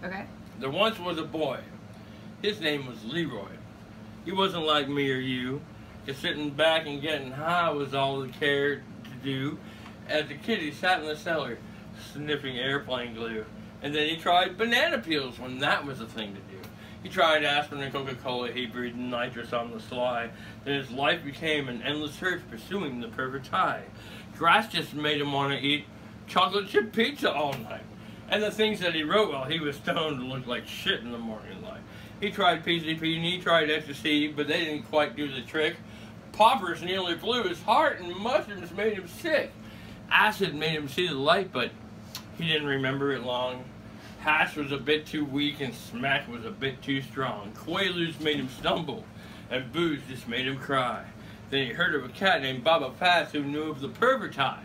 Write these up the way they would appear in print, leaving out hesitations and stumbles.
Okay. There once was a boy. His name was Leroy. He wasn't like me or you. Just sitting back and getting high was all he cared to do. As a kid, he sat in the cellar, sniffing airplane glue. And then he tried banana peels when that was a thing to do. He tried aspirin and Coca-Cola. He breathed nitrous on the sly. Then his life became an endless search pursuing the perfect high. Grass just made him want to eat chocolate chip pizza all night. And the things that he wrote while he was stoned looked like shit in the morning light. He tried PCP and he tried ecstasy, but they didn't quite do the trick. Poppers nearly blew his heart and mushrooms made him sick. Acid made him see the light, but he didn't remember it long. Hash was a bit too weak and smack was a bit too strong. Quaaludes made him stumble and booze just made him cry. Then he heard of a cat named Baba Fats who knew of the perfect high.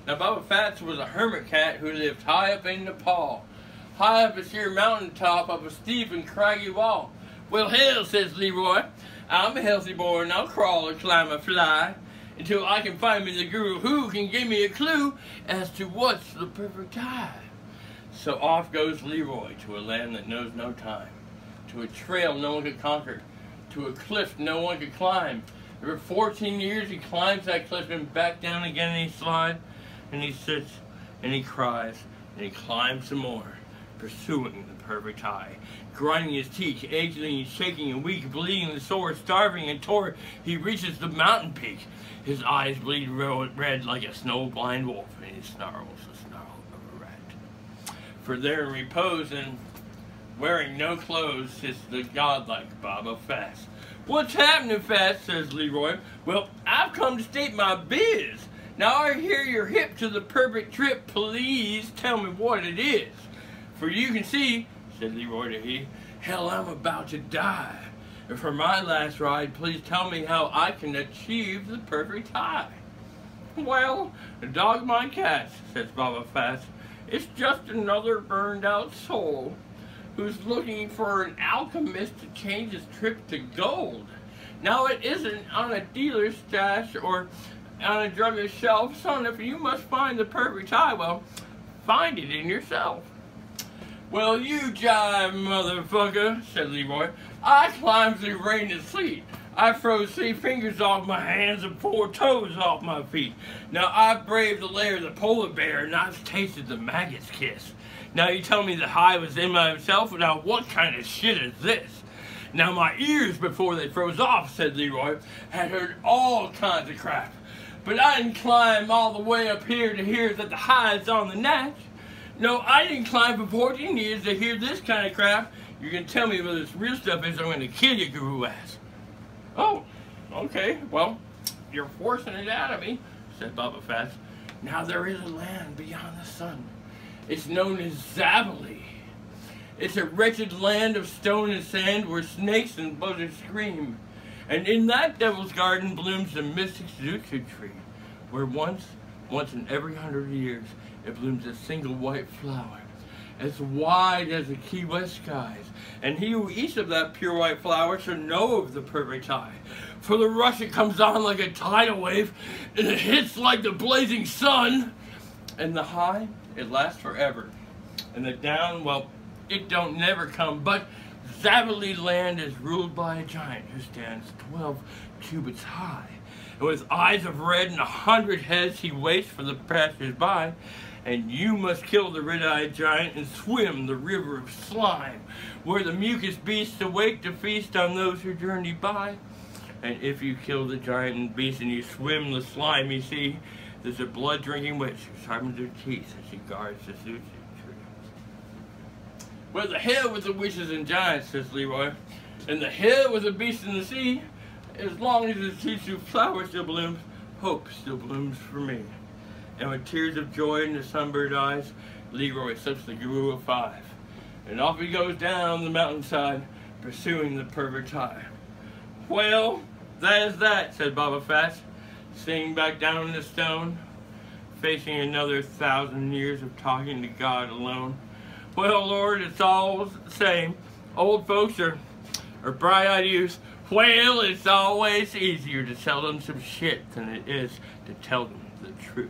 Now Baba Fats was a hermit cat who lived high up in Nepal. High up a sheer mountain top of a steep and craggy wall. Well, hell, says Leroy, I'm a healthy boy and I'll crawl or climb or fly until I can find me the guru who can give me a clue as to what's the perfect high. So off goes Leroy to a land that knows no time, to a trail no one could conquer, to a cliff no one could climb. Every 14 years he climbs that cliff and back down again and he slides, and he sits and he cries and he climbs some more, pursuing the perfect high. Grinding his teeth, aching and shaking and weak, bleeding and sore, starving and tore, he reaches the mountain peak. His eyes bleed red like a snow-blind wolf, and he snarls the snarl of a rat. For there in repose and wearing no clothes sits the godlike Baba Fats. What's happening, Fats, says Leroy. Well, I've come to state my biz. Now I hear you're hip to the perfect trip. Please tell me what it is. For you can see, said Leroy to he, hell, I'm about to die. And for my last ride, please tell me how I can achieve the perfect high. Well, dog my cats, says Baba Fats. It's just another burned out soul who's looking for an alchemist to change his trip to gold. Now it isn't on a dealer's stash or on a drugger's shelf. Son, if you must find the perfect high, well, find it in yourself. Well, you jive, motherfucker, said Leroy. I climbed through rain and sleet. I froze 3 fingers off my hands and 4 toes off my feet. Now I've braved the lair of the polar bear and I've tasted the maggot's kiss. Now you tell me the high was in myself, now what kind of shit is this? Now my ears, before they froze off, said Leroy, had heard all kinds of crap. But I didn't climb all the way up here to hear that the high's on the natch. No, I didn't climb for 14 years to hear this kind of crap. You can tell me whether this real stuff is, I'm going to kill you, guru ass. Oh, okay, well, you're forcing it out of me, said Baba Fats. Now there is a land beyond the sun. It's known as Zabali. It's a wretched land of stone and sand where snakes and buzzards scream. And in that devil's garden blooms the mystic Zuzu tree, where once in every 100 years, it blooms a single white flower, as wide as the Key West skies. And he who eats of that pure white flower shall know of the perfect high. For the rush it comes on like a tidal wave, and it hits like the blazing sun. And the high, it lasts forever. And the down, well, it don't never come. But Zabali land is ruled by a giant who stands 12 cubits high. And with eyes of red and 100 heads he waits for the passers-by. And you must kill the red-eyed giant and swim the river of slime, where the mucus beasts awake to feast on those who journey by. And if you kill the giant and beast and you swim the slime, you see, there's a blood-drinking witch who sharpens her teeth as she guards the Zuzu tree. Well, the hell with the witches and giants, says Leroy, and the hell with the beast in the sea. As long as the Zuzu flower still blooms, hope still blooms for me. And with tears of joy in the sunburned eyes, Leroy slips the guru of 5. And off he goes down the mountainside, pursuing the perfect high. Well, that is that, said Baba Fats, sitting back down in the stone, facing another 1,000 years of talking to God alone. Well, Lord, it's all the same. Old folks are bright-eyed youths. Well, it's always easier to tell them some shit than it is to tell them the truth.